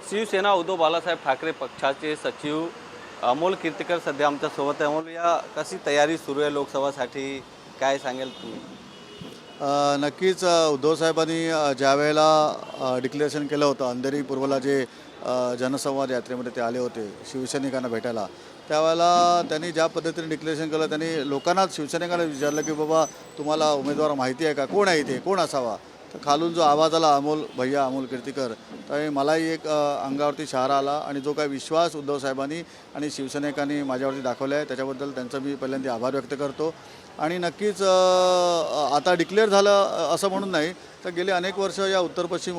शिवसेना उद्धव बाळासाहेब ठाकरे पक्षाचे सचिव अमोल कीर्तिकर सध्या आमच्या सोबत आहे. अमोल, या कशी तयारी सुरू आहे लोकसभासाठी, काय सांगेल तुम्ही? नक्कीच उद्धव साहेबांनी ज्या वेळेला डिक्लेरेशन केलं होतं अंधेरी पूर्वला जे जनसंवाद यात्रेमध्ये ते आले होते शिवसैनिकांना भेटायला, त्यावेळेला त्यांनी ज्या पद्धतीने डिक्लेरेशन केलं, त्यांनी लोकांनाच शिवसैनिकांना विचारलं की बाबा तुम्हाला उमेदवार माहिती आहे का, कोण आहे ते, कोण असावा. तर खालून जो आवाज आला अमोल कीर्तिकर, तर मलाही एक अंगावरती शहारा आला आणि जो काही विश्वास उद्धव साहेबांनी आणि शिवसैनिकांनी माझ्यावरती दाखवला आहे त्याच्याबद्दल त्यांचं मी पहिल्यांदा आभार व्यक्त करतो. आणि नक्कीच आता डिक्लेअर झालं असं म्हणून नाही, तर गेले अनेक वर्ष या उत्तर पश्चिम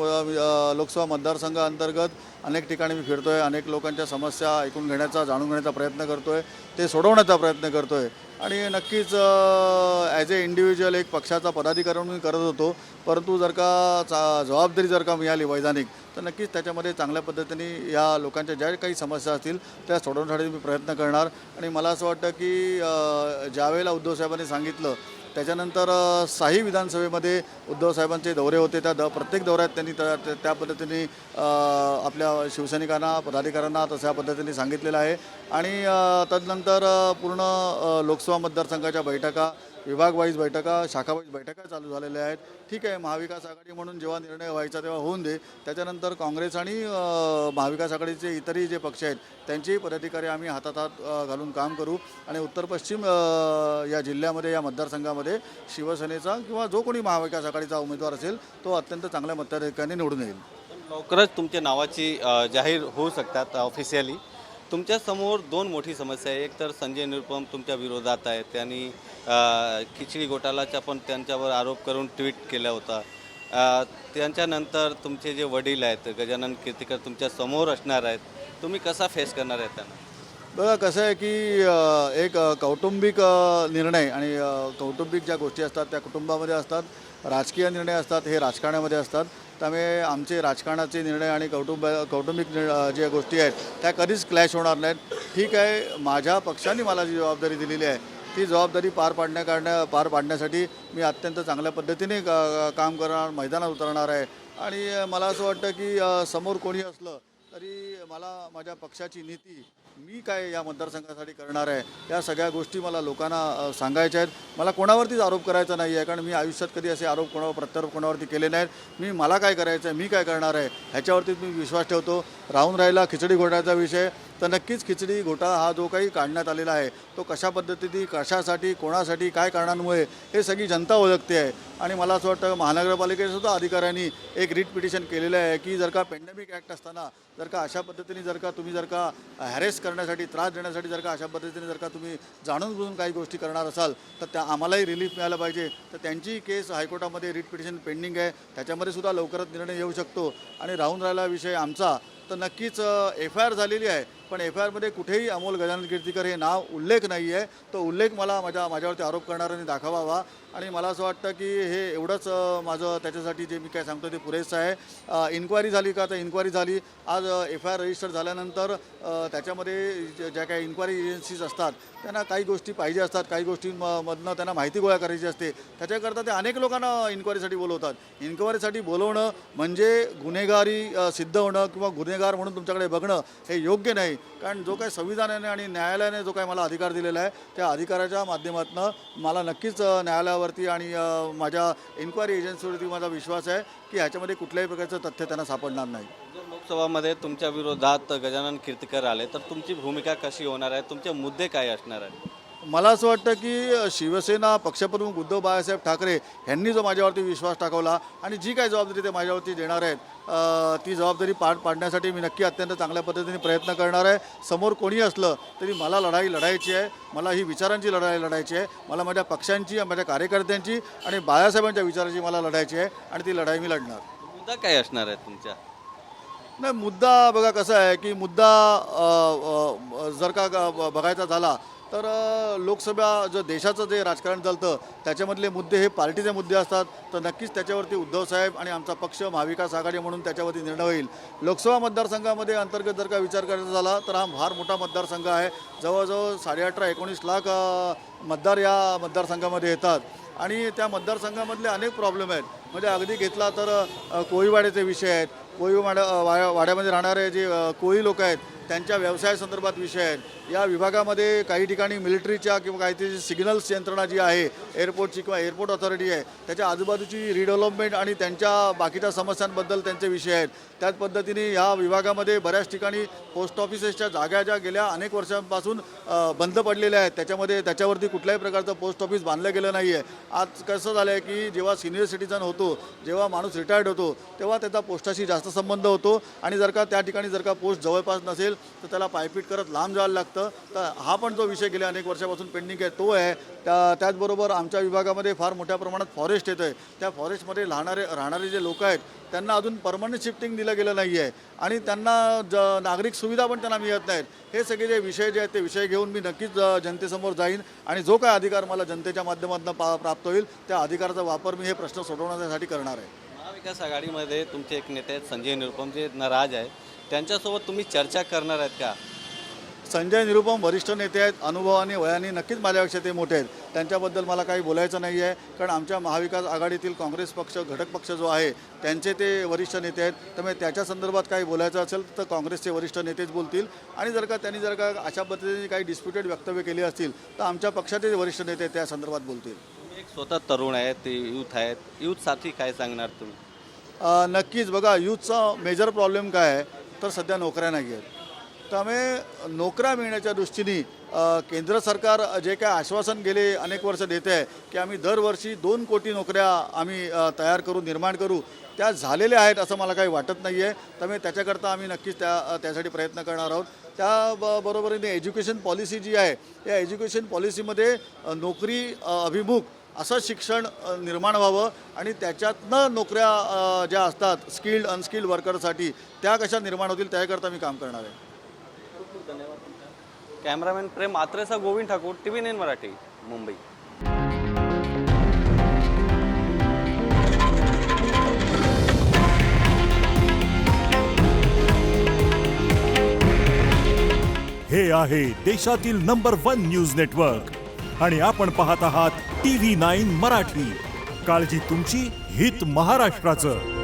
लोकसभा मतदारसंघाअंतर्गत अनेक ठिकाणी मी फिरतो आहे, अनेक लोकांच्या समस्या ऐकून घेण्याचा, जाणून घेण्याचा प्रयत्न करतो आहे, ते सोडवण्याचा प्रयत्न करतो आहे. आणि नक्कीच ॲज ए इंडिव्हिज्युअल एक पक्षाचा पदाधिकारी म्हणून मी करत होतो, परंतु जर का जबाबदारी जर का मिळाली वैधानिक, तर नक्कीच त्याच्यामध्ये चांगल्या पद्धतीने या लोकांच्या ज्या काही समस्या असतील त्या सोडवण्यासाठी मी प्रयत्न करणार. आणि मला असं वाटतं की ज्यावेळेला उद्धव साहेबांनी सांगितलं त्याच्यानंतर 6 विधानसभेमध्ये उद्धव साहेबांचे दौरे होते, त्या प्रत्येक दौऱ्यात त्यांनी त्या पद्धतीने आपल्या शिवसैनिकांना, पदाधिकाऱ्यांना तशा पद्धतीने सांगितलेलं आहे. आणि तदनंतर पूर्ण लोकसभा मतदारसंघाच्या बैठका, विभागवाईज बैठका, शाखावाईज बैठका चालू झालेल्या आहेत. ठीक आहे, महाविकास आघाडी म्हणून जेव्हा निर्णय व्हायचा तेव्हा होऊन दे, त्याच्यानंतर काँग्रेस आणि महाविकास आघाडीचे इतरही जे पक्ष आहेत त्यांचेही पदाधिकारी आम्ही हातात हात घालून काम करू आणि उत्तर पश्चिम या जिल्ह्यामध्ये, या मतदारसंघामध्ये शिवसेनेचा किंवा जो कोणी महाविकास आघाडीचा उमेदवार असेल तो अत्यंत चांगल्या मताधिक्याने निवडून येईल. लवकरच तुमच्या नावाची जाहीर होऊ शकतात ऑफिशियली. तुमच्यासमोर 2 मोठी समस्या आहे. एक तर संजय निरुपम तुमच्या विरोधात आहे, त्यांनी खिचडी घोटाळाचा पण त्यांच्यावर आरोप करून ट्विट केला होता. त्यांच्यानंतर तुमचे जे वडील आहेत गजानन कीर्तिकर तुमच्या समोर असणार आहेत, तुम्ही कसा फेस करणार आहे त्यांना? बघा कसं आहे की एक कौटुंबिक निर्णय आणि कौटुंबिक ज्या गोष्टी असतात त्या कुटुंबामध्ये असतात, राजकीय निर्णय असतात हे राजकारणामध्ये असतात. त्यामुळे आमचे राजकारणाचे निर्णय आणि कौटुंबिक ज्या गोष्टी आहेत त्या कधीच क्लॅश होणार नाहीत. ठीक आहे, माझ्या पक्षाने मला जी जबाबदारी दिलेली आहे ती जबाबदारी पार पाडण्यासाठी मी अत्यंत चांगल्या पद्धतीने काम करणार, मैदानात उतरणार आहे. आणि मला असं वाटतं की समोर कोणी असलं तरी मला माझ्या पक्षाची नीती, मी काय या मतदारसंघासाठी करणार आहे, या सगळ्या गोष्टी मला लोकांना सांगायच्या आहेत. मला कोणावरतीच आरोप करायचा नाही आहे, कारण मी आयुष्यात कधी असे प्रत्यारोप कोणावरती केले नाहीत. मला काय करायचं आहे, मी काय करणार आहे ह्याच्यावरतीच मी विश्वास ठेवतो. राहून राहिला खिचडी घोटाळ्याचा विषय, तर नक्कीच खिचडी घोटाळा हा जो काही काढण्यात आलेला आहे तो कशा पद्धतीने, कशासाठी, कोणासाठी, काय कारणांमुळे हे सगळी जनता ओळखते आहे. आणि मला असं वाटतं महानगरपालिकेसुद्धा अधिकाऱ्यांनी एक रिट पिटिशन केलेलं आहे की जर का पॅन्डेमिक ॲक्ट असताना जर का अशा पद्धतीने तुम्ही हॅरेस करण्यासाठी, त्रास देण्यासाठी अशा पद्धतीने तुम्ही जाणून बुजून काही गोष्टी करणार असाल तर त्या आम्हालाही रिलीफ मिळालं पाहिजे. तर त्यांची केस हायकोर्टामध्ये रिट पिटिशन पेंडिंग आहे, त्याच्यामध्ये सुद्धा लवकरच निर्णय येऊ शकतो. आणि राहून राहिला विषय आमचा, तर नक्कीच FIR झालेली आहे, पण FIRमध्ये कुठेही अमोल गजानन कीर्तिकर हे नाव उल्लेख नाही आहे. तो उल्लेख मला माझ्यावरती आरोप करणाऱ्यांनी दाखवावा. आणि मला असं वाटतं की हे एवढंच माझं त्याच्यासाठी जे मी काय सांगतो ते पुरेसं आहे. इन्क्वायरी झाली का, तर इन्क्वायरी झाली. आज FIR रजिस्टर झाल्यानंतर त्याच्यामध्ये ज्या काही इन्क्वायरी एजन्सीज असतात त्यांना काही गोष्टी पाहिजे असतात, काही गोष्टींमधनं त्यांना माहिती गोळा करायची असते. त्याच्याकरता ते अनेक लोकांना इन्क्वायरीसाठी बोलवतात. इन्क्वायरीसाठी बोलवणं म्हणजे गुन्हेगारी सिद्ध होणं किंवा गुन्हेगार म्हणून तुमच्याकडे बघणं हे योग्य नाही. कारण जो काही संविधानाने आणि न्यायालयाने जो काही मला अधिकार दिलेला आहे त्या अधिकाराच्या माध्यमातून मला नक्कीच न्यायालयावरती आणि माझ्या इन्क्वायरी एजन्सीवरती माझा विश्वास आहे की ह्याच्यामध्ये कुठल्याही प्रकारचं तथ्य त्यांना सापडणार नाही. जर लोकसभामध्ये तुमच्या विरोधात गजानन कीर्तिकर आले तर तुमची भूमिका कशी होणार आहे, तुमचे मुद्दे काय असणार आहेत? मला असं वाटतं की शिवसेना पक्षप्रमुख उद्धव बाळासाहेब ठाकरे यांनी जो माझ्यावरती विश्वास टाकवला आणि जी काही जबाबदारी ते माझ्यावरती देणार आहेत ती जबाबदारी पार पाडण्यासाठी मी नक्की अत्यंत चांगल्या पद्धतीने प्रयत्न करणार आहे. समोर कोणी असलं तरी मला लढाई लढायची आहे, मला ही विचारांची लढाई लढायची आहे, मला माझ्या पक्षांची, माझ्या कार्यकर्त्यांची आणि बाळासाहेबांच्या विचारांची मला लढायची आहे आणि ती लढाई मी लढणार. मुद्दा काय असणार आहे तुमच्या? नाही, मुद्दा बघा कसं आहे की मुद्दा जर का बघायचा झाला तर लोकसभा जो देशाचं जे राजकारण चालतं त्याच्यामधले मुद्दे हे पार्टीचे मुद्दे असतात. तर नक्कीच त्याच्यावरती उद्धवसाहेब आणि आमचा पक्ष महाविकास आघाडी म्हणून त्याच्यावरती निर्णय होईल. लोकसभा मतदारसंघामध्ये अंतर्गत जर का विचार करायचा झाला तर हा फार मोठा मतदारसंघ आहे. जवळजवळ 18-19 लाख मतदार या मतदारसंघामध्ये येतात आणि त्या मतदारसंघामधले अनेक प्रॉब्लेम आहेत. म्हणजे अगदी घेतला तर कोळीवाड्याचे विषय आहेत, वाड्यामध्ये राहणारे जे कोळी लोक आहेत त्यांच्या व्यवसायासंदर्भात विषय आहेत. या विभागामध्ये काही ठिकाणी मिलिटरीच्या किंवा काहीतरी सिग्नल्स यंत्रणा जी आहे एअरपोर्टची किंवा एअरपोर्ट ऑथॉरिटी आहे त्याच्या आजूबाजूची रिडेव्हलपमेंट आणि त्यांच्या बाकीच्या समस्यांबद्दल त्यांचे विषय आहेत. त्याच पद्धतीने ह्या विभागामध्ये बऱ्याच ठिकाणी पोस्ट ऑफिसेसच्या जागा ज्या गेल्या अनेक वर्षांपासून बंद पडलेल्या आहेत, त्याच्यावरती कुठल्याही प्रकारचं पोस्ट ऑफिस बांधलं गेलं नाही आहे. आज कसं झालं आहे की जेव्हा सिनियर सिटीजन होतो, जेव्हा माणूस रिटायर्ड होतो, तेव्हा त्याचा पोस्टाशी जास्त संबंध होतो आणि जर का पोस्ट जवळपास नसेल तर त्याला पायपीट करत लांब जायला लागतं. तर हा पण जो विषय गेल्या अनेक वर्षापासून पेंडिंग आहे तो आहे. त्याचबरोबर आमच्या विभागामध्ये फार मोठ्या प्रमाणात फॉरेस्ट येतं आहे. त्या फॉरेस्टमध्ये राहणारे जे लोक आहेत त्यांना अजून परमनंट शिफ्टिंग दिलं गेलं नाही आहे आणि त्यांना नागरिक सुविधा पण त्यांना मिळत नाहीत. हे सगळे जे विषय आहेत ते विषय घेऊन मी नक्कीच जनतेसमोर जाईन आणि जो काय अधिकार मला जनतेच्या माध्यमातून प्राप्त होईल त्या अधिकाराचा वापर मी हे प्रश्न सोडवण्यासाठी करणार आहे. महाविकास आघाडीमध्ये तुमचे एक नेते आहेत संजय निरुपम जे नाराज आहेत, त्यांच्यासोबत तुम्ही चर्चा करणार आहेत का? संजय निरुपम वरिष्ठ नेते आहेत, अनुभवाने वयाने नक्कीच माझ्यापेक्षा ते मोठे आहेत. त्यांच्याबद्दल मला काही बोलायचं नाही आहे कारण आमच्या महाविकास आघाडीतील काँग्रेस पक्ष घटक पक्ष जो आहे त्यांचे ते वरिष्ठ नेते आहेत. त्यामुळे त्याच्या संदर्भात काही बोलायचं असेल तर काँग्रेसचे वरिष्ठ नेतेच बोलतील आणि त्यांनी जर का अशा पद्धतीने काही डिस्प्युटेड वक्तव्य केली असतील तर आमच्या पक्षाचे वरिष्ठ नेते त्या संदर्भात बोलतील. तुम्ही एक स्वतः तरुण आहेत, ते यूथ आहेत, यूथसाठी काय सांगणार तुम्ही? नक्कीच बघा, यूथचा मेजर प्रॉब्लेम काय आहे तर सध्या नोकऱ्या नाही आहेत. त्यामुळे नोकऱ्या मिळण्याच्या दृष्टीने केंद्र सरकार जे काय आश्वासन गेले अनेक वर्ष देते आहे की आम्ही दरवर्षी 2 कोटी नोकऱ्या आम्ही तयार करू, निर्माण करू, त्या झालेल्या आहेत असं मला काही वाटत नाही आहे. त्यामुळे त्याच्याकरता आम्ही नक्कीच त्यासाठी प्रयत्न करणार आहोत. बरोबरीने एज्युकेशन पॉलिसी जी आहे या एज्युकेशन पॉलिसीमध्ये नोकरी अभिमुख असं शिक्षण निर्माण व्हावं आणि त्याच्यातनं नोकऱ्या ज्या असतात स्किल्ड अनस्किल्ड वर्करसाठी त्या कशा निर्माण होतील त्याकरता मी काम करणार आहे. कॅमेरामॅन प्रेम आत्रेचा गोविंद ठाकूर, TV9 मराठी, मुंबई. हे आहे देशातील नंबर 1 न्यूज नेटवर्क आणि आपण पाहत आहात TV9 मराठी. काळजी तुमची, हित महाराष्ट्राचं.